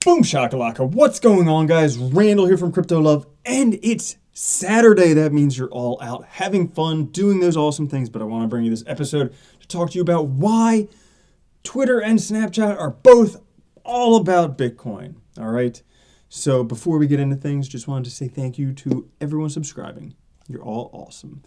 Boom shakalaka. What's going on, guys? Randall here from Crypto Love, and it's Saturday. That means you're all out having fun, doing those awesome things, but I want to bring you this episode to talk to you about why Twitter and Snapchat are both all about Bitcoin, all right? So before we get into things, just wanted to say thank you to everyone subscribing. You're all awesome.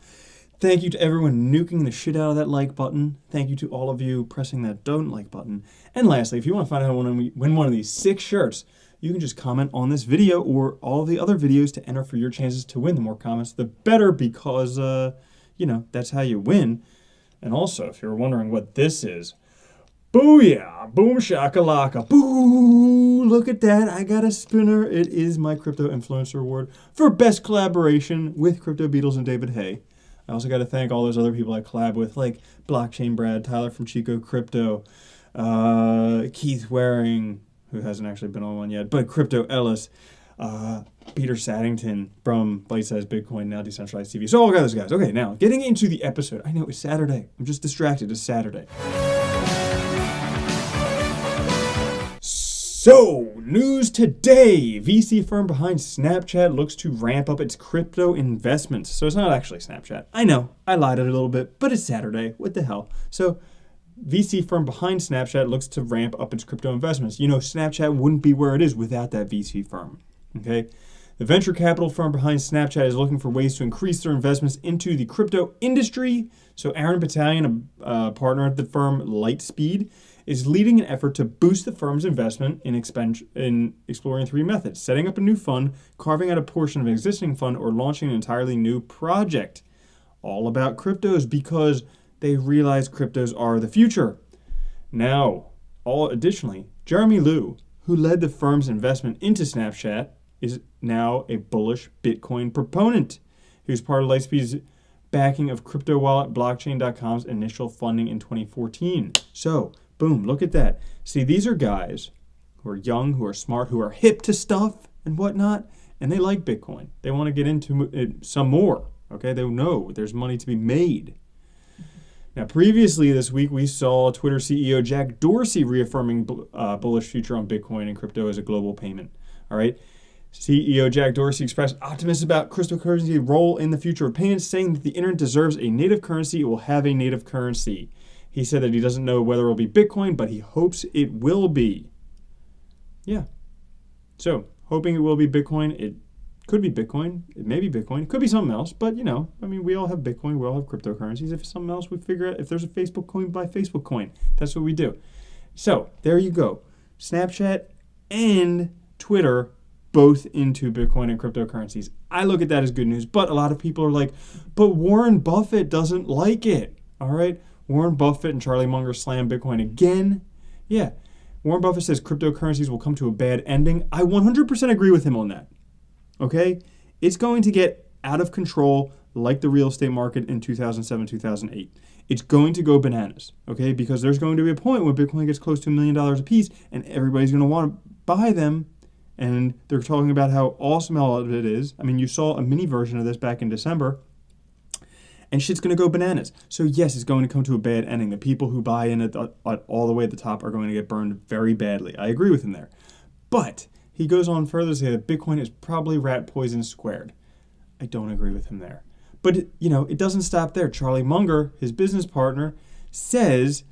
Thank you to everyone nuking the shit out of that like button. Thank you to all of you pressing that don't like button. And lastly, if you want to find out how to win one of these 6 shirts, you can just comment on this video or all the other videos to enter for your chances to win. The more comments, the better, because, that's how you win. And also, if you're wondering what this is, booyah, boom shakalaka, boo, look at that, I got a spinner. It is my Crypto Influencer Award for Best Collaboration with Crypto Beatles and David Hay. I also got to thank all those other people I collab with, like Blockchain Brad, Tyler from Chico Crypto, Keith Waring, who hasn't actually been on one yet, but Crypto Ellis, Peter Saddington from Bite Size Bitcoin, now Decentralized TV. So all those guys. Okay, now getting into the episode. I know it's Saturday. I'm just distracted. It's Saturday. So, news today. VC firm behind Snapchat looks to ramp up its crypto investments. So it's not actually Snapchat. I know, I lied a little bit, but it's Saturday. What the hell? So, VC firm behind Snapchat looks to ramp up its crypto investments. You know, Snapchat wouldn't be where it is without that VC firm, okay? The venture capital firm behind Snapchat is looking for ways to increase their investments into the crypto industry. So Aaron Battalion, a partner at the firm Lightspeed, is leading an effort to boost the firm's investment in exploring 3 methods: setting up a new fund, carving out a portion of an existing fund, or launching an entirely new project. All about cryptos, because they realize cryptos are the future. Now, additionally, Jeremy Liu, who led the firm's investment into Snapchat, is now a bullish Bitcoin proponent. He was part of Lightspeed's backing of crypto wallet Blockchain.com's initial funding in 2014. So, boom, look at that. See, these are guys who are young, who are smart, who are hip to stuff and whatnot, and they like Bitcoin. They want to get into it some more, okay? They know there's money to be made. Now, previously this week, we saw Twitter CEO Jack Dorsey reaffirming bullish future on Bitcoin and crypto as a global payment, all right? CEO Jack Dorsey expressed optimism about cryptocurrency's role in the future of payments, saying that the internet deserves a native currency. It will have a native currency. He said that he doesn't know whether it will be Bitcoin, but he hopes it will be. Yeah. So, hoping it will be Bitcoin. It could be Bitcoin. It may be Bitcoin. It could be something else. But, we all have Bitcoin. We all have cryptocurrencies. If it's something else, we figure out if there's a Facebook coin, buy Facebook coin. That's what we do. So, there you go. Snapchat and Twitter, both into Bitcoin and cryptocurrencies. I look at that as good news. But a lot of people are like, but Warren Buffett doesn't like it. All right? Warren Buffett and Charlie Munger slam Bitcoin again. Yeah, Warren Buffett says cryptocurrencies will come to a bad ending. I 100% agree with him on that. Okay? It's going to get out of control like the real estate market in 2007, 2008. It's going to go bananas, okay? Because there's going to be a point when Bitcoin gets close to $1 million a piece and everybody's going to want to buy them. And they're talking about how awesome all of it is. I mean, you saw a mini version of this back in December. And shit's going to go bananas. So yes, it's going to come to a bad ending. The people who buy in at all the way at the top are going to get burned very badly. I agree with him there. But he goes on further to say that Bitcoin is probably rat poison squared. I don't agree with him there. But, it doesn't stop there. Charlie Munger, his business partner, says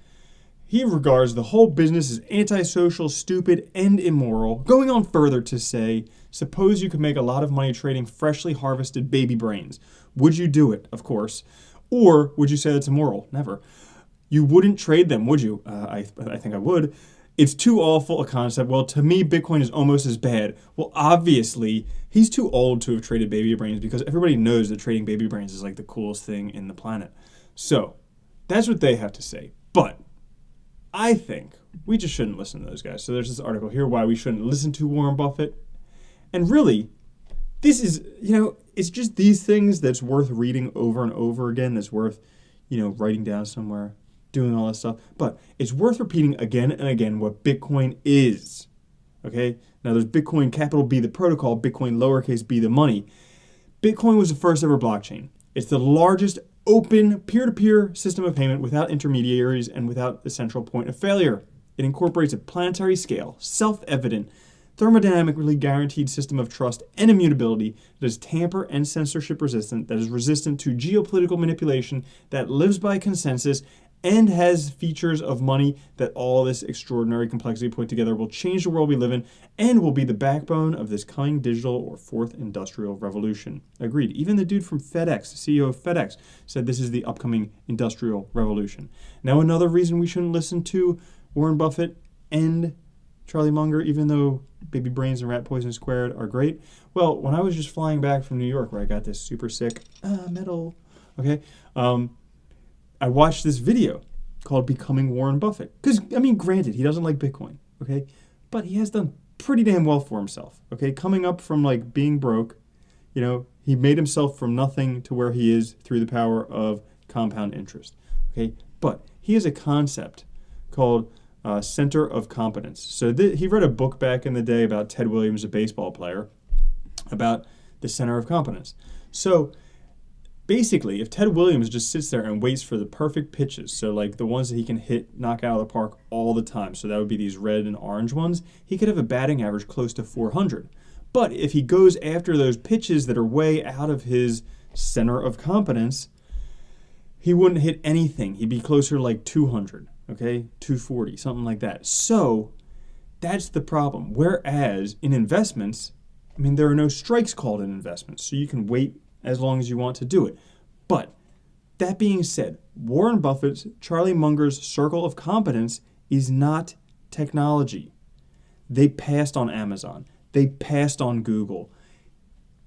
he regards the whole business as antisocial, stupid, and immoral. Going on further to say, suppose you could make a lot of money trading freshly harvested baby brains. Would you do it? Of course. Or would you say that's immoral? Never. You wouldn't trade them, would you? I think I would. It's too awful a concept. Well, to me, Bitcoin is almost as bad. Well, obviously, he's too old to have traded baby brains, because everybody knows that trading baby brains is like the coolest thing in the planet. So, that's what they have to say. But I think we just shouldn't listen to those guys. So there's this article here why we shouldn't listen to Warren Buffett. And really, this is, it's just these things that's worth reading over and over again, that's worth, writing down somewhere, doing all that stuff. But it's worth repeating again and again what Bitcoin is. Okay? Now there's Bitcoin, capital B, the protocol, Bitcoin, lowercase b, the money. Bitcoin was the first ever blockchain. It's the largest open peer-to-peer system of payment without intermediaries and without a central point of failure. It incorporates a planetary scale, self-evident, thermodynamically guaranteed system of trust and immutability that is tamper and censorship resistant, that is resistant to geopolitical manipulation, that lives by consensus, and has features of money that all this extraordinary complexity put together will change the world we live in and will be the backbone of this coming digital or fourth industrial revolution. Agreed. Even the dude from FedEx, the CEO of FedEx, said this is the upcoming industrial revolution. Now, another reason we shouldn't listen to Warren Buffett and Charlie Munger, even though Baby Brains and Rat Poison Squared are great. Well, when I was just flying back from New York where I got this super sick metal, okay, I watched this video called Becoming Warren Buffett. Because, I mean, granted, he doesn't like Bitcoin, okay? But he has done pretty damn well for himself, okay? Coming up from, like, being broke, you know, he made himself from nothing to where he is through the power of compound interest, okay? But he has a concept called center of competence. So he read a book back in the day about Ted Williams, a baseball player, about the center of competence. So basically, if Ted Williams just sits there and waits for the perfect pitches, so like the ones that he can knock out of the park all the time, so that would be these red and orange ones, he could have a batting average close to 400. But if he goes after those pitches that are way out of his center of competence, he wouldn't hit anything. He'd be closer to like 200, okay, 240, something like that. So that's the problem. Whereas in investments, I mean, there are no strikes called in investments, so you can wait as long as you want to do it. But that being said, Warren Buffett's, Charlie Munger's circle of competence is not technology. They passed on Amazon. They passed on Google.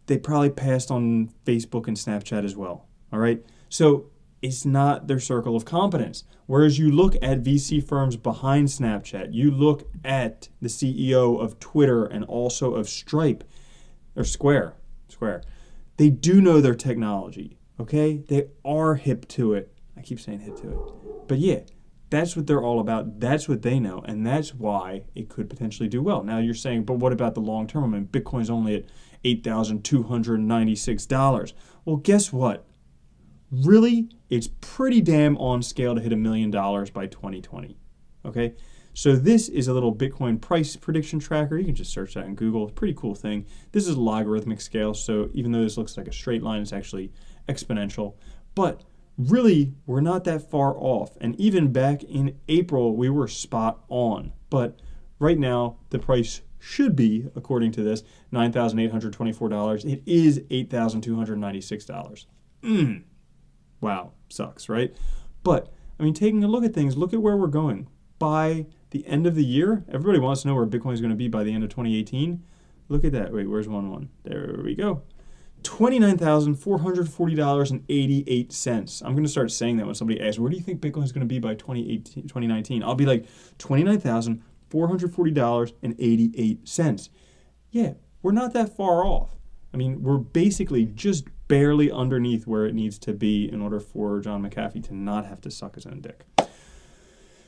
They probably passed on Facebook and Snapchat as well. All right? So it's not their circle of competence. Whereas you look at VC firms behind Snapchat, you look at the CEO of Twitter and also of Stripe, or Square. They do know their technology, okay? They are hip to it. I keep saying hip to it. But yeah, that's what they're all about. That's what they know, and that's why it could potentially do well. Now you're saying, but what about the long term? I mean, Bitcoin's only at $8,296. Well, guess what? Really, it's pretty damn on scale to hit $1 million by 2020, okay? So this is a little Bitcoin price prediction tracker. You can just search that in Google. It's a pretty cool thing. This is a logarithmic scale, so even though this looks like a straight line, it's actually exponential. But really, we're not that far off. And even back in April, we were spot on. But right now, the price should be, according to this, $9,824. It is $8,296. Wow, sucks, right? But, I mean, taking a look at things, look at where we're going. By the end of the year, everybody wants to know where Bitcoin is going to be by the end of 2018. Look at that. Wait, where's 1-1? There we go. $29,440.88. I'm going to start saying that when somebody asks, where do you think Bitcoin is going to be by 2019? I'll be like, $29,440.88. Yeah, we're not that far off. I mean, we're basically just barely underneath where it needs to be in order for John McAfee to not have to suck his own dick.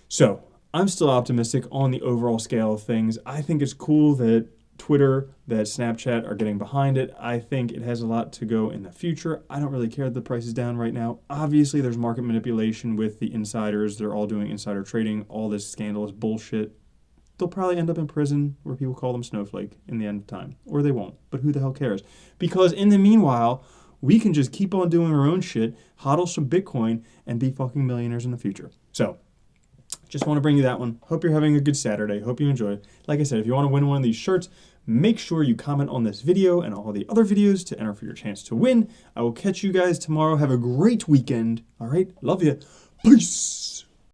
So, I'm still optimistic on the overall scale of things. I think it's cool that Twitter, that Snapchat are getting behind it. I think it has a lot to go in the future. I don't really care that the price is down right now. Obviously, there's market manipulation with the insiders. They're all doing insider trading. All this scandalous bullshit. They'll probably end up in prison where people call them snowflake in the end of time. Or they won't. But who the hell cares? Because in the meanwhile, we can just keep on doing our own shit, hodl some Bitcoin, and be fucking millionaires in the future. So, just want to bring you that one. Hope you're having a good Saturday. Hope you enjoy it. Like I said, if you want to win one of these shirts, make sure you comment on this video and all the other videos to enter for your chance to win. I will catch you guys tomorrow. Have a great weekend. All right? Love you. Peace.